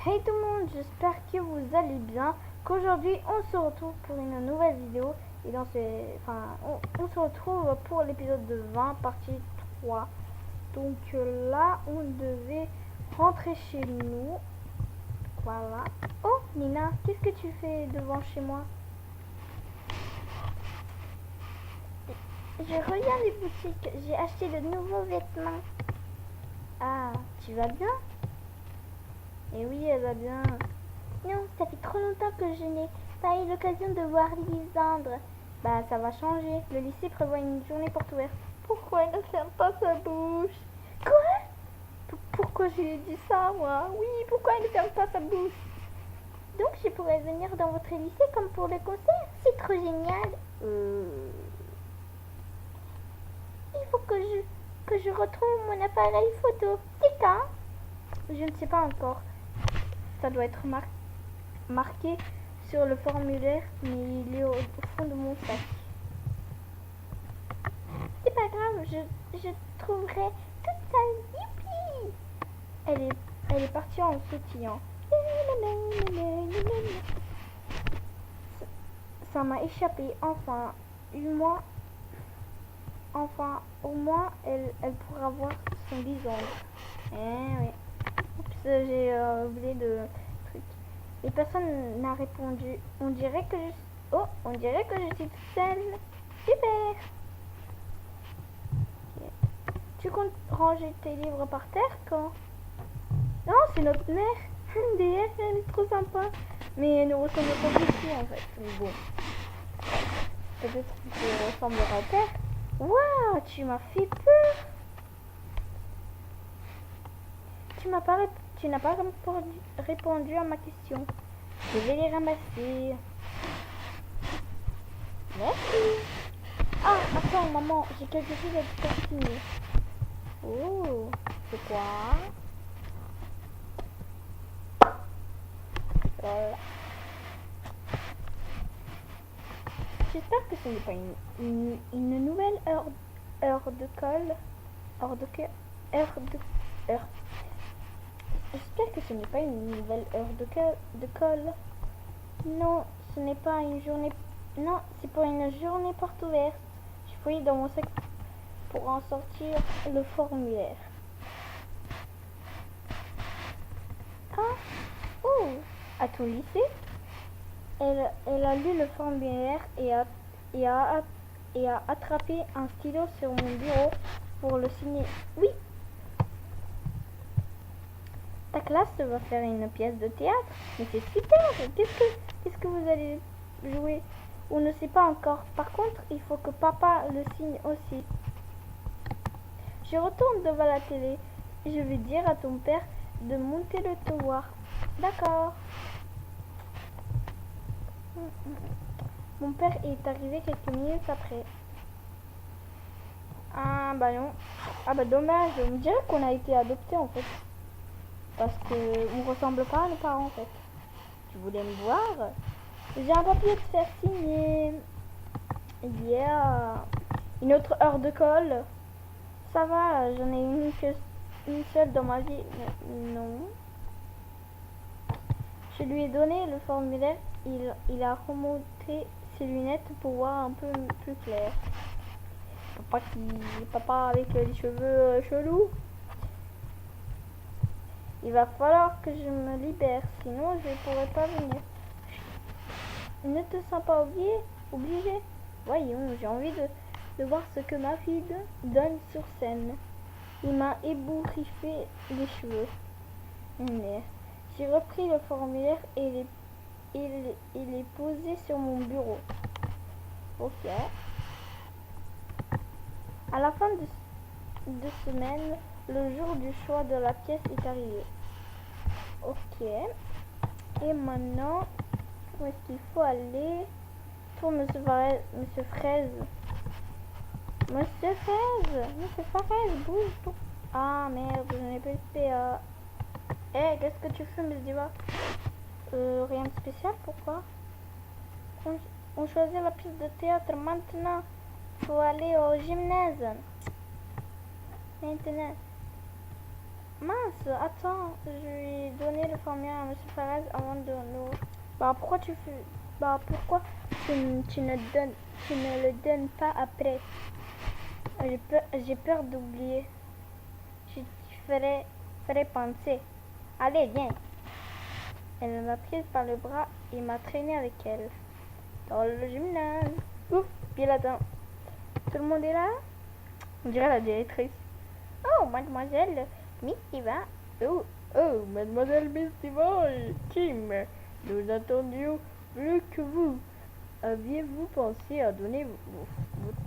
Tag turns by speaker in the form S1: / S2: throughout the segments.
S1: Hey tout le monde, j'espère que vous allez bien. Qu'aujourd'hui on se retrouve pour une nouvelle vidéo et on se retrouve pour l'épisode de 20 partie 3. Donc là on devait rentrer chez nous. Voilà. Oh Nina, qu'est-ce que tu fais devant chez moi? Je reviens des boutiques, j'ai acheté de nouveaux vêtements. Ah, tu vas bien? Eh oui, elle va bien. Non, ça fait trop longtemps que je n'ai pas eu l'occasion de voir Lisandre. Bah, ça va changer. Le lycée prévoit une journée porte ouverte. Pourquoi elle ne ferme pas sa bouche? Quoi? Pourquoi j'ai dit ça, moi? Oui, pourquoi elle ne ferme pas sa bouche? Donc, je pourrais venir dans votre lycée comme pour le concert? C'est trop génial. Il faut que je retrouve mon appareil photo. C'est quand? Je ne sais pas encore. Ça doit être marqué sur le formulaire, mais il est au fond de mon sac. C'est pas grave, je trouverai toute seule. Youpi! Elle est partie en sautillant. Ça m'a échappé, au moins, elle pourra voir son visage. Eh oui. Oups, j'ai oublié de truc. Et personne n'a répondu. On dirait que je suis toute seule. Super. Okay. Tu comptes ranger tes livres par terre quand? Non, c'est notre mère. DS, elle est trop sympa. Mais elle ne ressemble pas beaucoup en fait. Mais bon. Peut-être qu'elle ressemblera au père. Waouh, tu m'as fait peur. Tu n'as pas répondu à ma question. Je vais les ramasser. Merci. Ah, attends, maman, j'ai quelque chose à te faire signer. Oh, c'est quoi? Voilà. J'espère que ce n'est pas une nouvelle heure de colle. J'espère que ce n'est pas une nouvelle heure de colle. Non, ce n'est pas une journée. Non, c'est pour une journée porte ouverte. Je fouille dans mon sac pour en sortir le formulaire. Ah, oh, à ton lycée? Elle a lu le formulaire et a attrapé un stylo sur mon bureau pour le signer. Oui. Ta classe va faire une pièce de théâtre. Mais c'est super. Qu'est-ce que vous allez jouer? On ne sait pas encore. Par contre, il faut que papa le signe aussi. Je retourne devant la télé. Je vais dire à ton père de monter le toit. D'accord. Mon père est arrivé quelques minutes après. Ah bah non. Ah bah dommage. On dirait qu'on a été adopté en fait. Parce qu'on ressemble pas à nos parents en fait. Tu voulais me voir? J'ai un papier de faire signer. Yeah. Une autre heure de colle. Ça va, j'en ai une seule dans ma vie. Mais non. Je lui ai donné le formulaire. Il a remonté ses lunettes pour voir un peu plus clair. Papa avec les cheveux chelous. Il va falloir que je me libère, sinon je ne pourrai pas venir. Ne te sens pas obligé. Voyons, j'ai envie de voir ce que ma fille donne sur scène. Il m'a ébouriffé les cheveux. J'ai repris le formulaire et il est posé sur mon bureau. Ok. À la fin de semaine, le jour du choix de la pièce est arrivé. Ok. Et maintenant, où est-ce qu'il faut aller? Pour Monsieur Fraise. Monsieur Fraise, bouge. Ah merde, je n'ai pas eu de PA. Eh, qu'est-ce que tu fais, Miss Diva? Rien de spécial, pourquoi? On choisit la pièce de théâtre maintenant. Faut aller au gymnase. Maintenant. Mince, attends, je vais donner le formulaire à Monsieur Farage avant de nous... Bah pourquoi tu fais... Bah pourquoi tu ne le donnes pas après? J'ai peur d'oublier. Je ferai penser. Allez, viens. Elle m'a prise par le bras et m'a traîné avec elle. Dans le gymnase. Ouf, puis là-dedans. Tout le monde est là? On dirait la directrice. Oh, mademoiselle Miss Diva. Oh, mademoiselle Miss Diva et Kim. Nous attendions plus que vous. Aviez-vous pensé à donner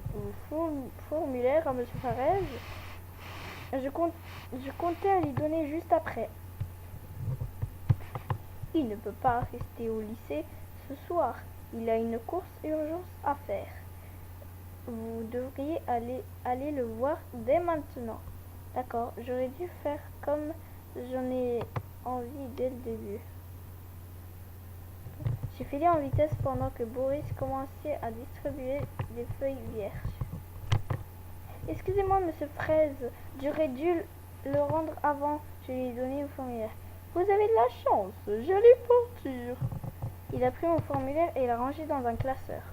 S1: vos formulaires à Monsieur Farage? Je comptais lui donner juste après. Il ne peut pas rester au lycée ce soir. Il a une course urgence à faire. Vous devriez aller le voir dès maintenant. D'accord, j'aurais dû faire comme j'en ai envie dès le début. J'ai filé en vitesse pendant que Boris commençait à distribuer des feuilles vierges. Excusez-moi, monsieur Fraise, j'aurais dû le rendre avant. Je lui ai donné un formulaire. Vous avez de la chance, j'allais partir. Il a pris mon formulaire et l'a rangé dans un classeur.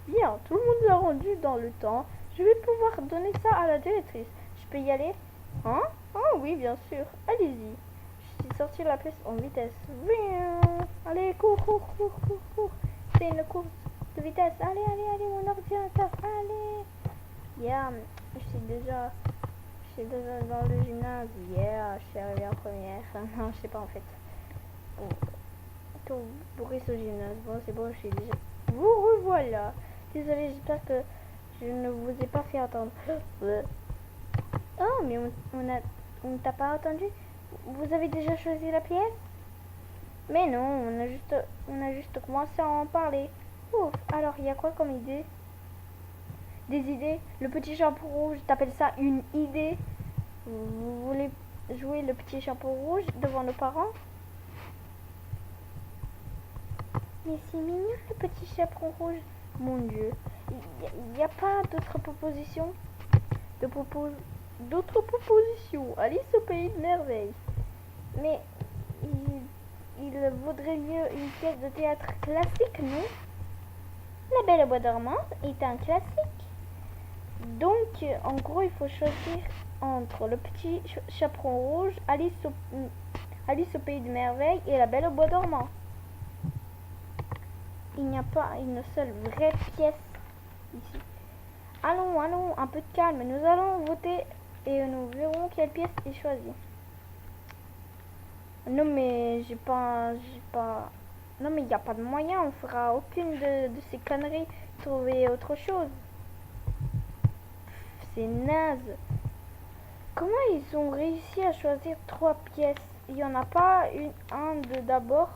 S1: Bien, tout le monde l'a rendu dans le temps. Je vais pouvoir donner ça à la directrice. Je peux y aller? Hein? Oh oui, bien sûr. Allez-y. Je suis sortie de la pièce en vitesse. Allez, cours. C'est une course de vitesse. Allez, mon ordinateur. Allez. Yeah, je suis déjà dans le gymnase. Yeah, je suis arrivée en première. Non, je sais pas en fait. Bon, tout Boris au gymnase. Bon, c'est bon, je suis déjà... Vous revoilà. Désolée, j'espère que je ne vous ai pas fait attendre. Oh, mais on ne t'a pas entendu? Vous avez déjà choisi la pièce? Mais non, on a juste commencé à en parler. Ouf, alors il y a quoi comme idée? Des idées? Le petit chapeau rouge, t'appelles ça une idée? Vous voulez jouer le petit chapeau rouge devant nos parents? Mais c'est mignon le petit chaperon rouge. Mon Dieu, il n'y a pas d'autres propositions? D'autres propositions. Alice au pays de merveille. Mais il vaudrait mieux une pièce de théâtre classique, non? La Belle au bois dormant est un classique. Donc, en gros, il faut choisir entre le petit chaperon rouge, Alice au pays de merveille et La Belle au bois dormant. Il n'y a pas une seule vraie pièce ici. Allons, un peu de calme. Nous allons voter et nous verrons quelle pièce est choisie. Non mais non mais il n'y a pas de moyen. On fera aucune de ces conneries. Trouver autre chose. C'est naze. Comment ils ont réussi à choisir 3 pièces? Il n'y en a pas d'abord.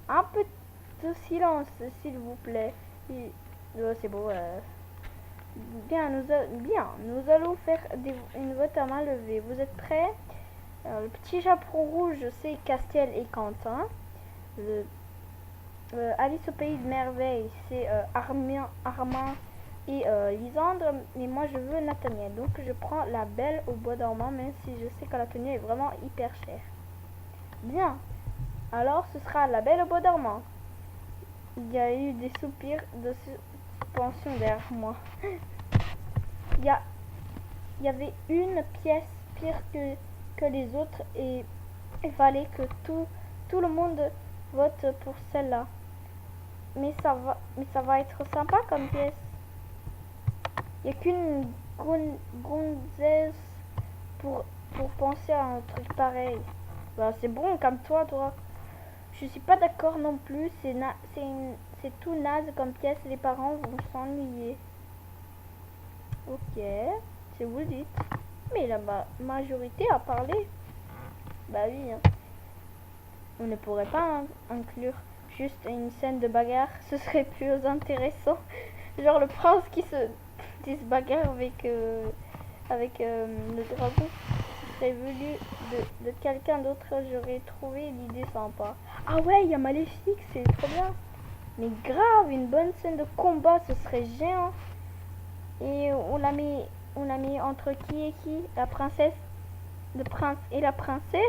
S1: Un peu de silence, s'il vous plaît. C'est beau. Bien, nous allons faire une vote à main levée. Vous êtes prêts? Le petit chaperon rouge, c'est Castiel et Quentin. Alice au pays de merveille, c'est Armand et Lisandre. Et moi, je veux Nathaniel. Donc, je prends la Belle au bois dormant, même si je sais que la tenue est vraiment hyper chère. Bien. Alors, ce sera la Belle au bois dormant. Il y a eu des soupirs de suspension derrière moi. Il y avait une pièce pire que les autres et il fallait que tout le monde vote pour celle-là. Mais ça va être sympa comme pièce. Il n'y a qu'une gonzesse pour penser à un truc pareil. Bah, c'est bon, comme toi. Je suis pas d'accord non plus. C'est tout naze comme pièce. Les parents vont s'ennuyer. Ok, si vous le dites. Mais la majorité a parlé. Bah oui. Hein. On ne pourrait pas inclure juste une scène de bagarre. Ce serait plus intéressant. Genre le prince qui se bagarre avec le dragon. Si serait venu de quelqu'un d'autre, j'aurais trouvé l'idée sympa. Ah ouais, il y a Maléfique, c'est trop bien. Mais grave, une bonne scène de combat, ce serait géant. Et on l'a mis entre qui et qui? La princesse le prince et la princesse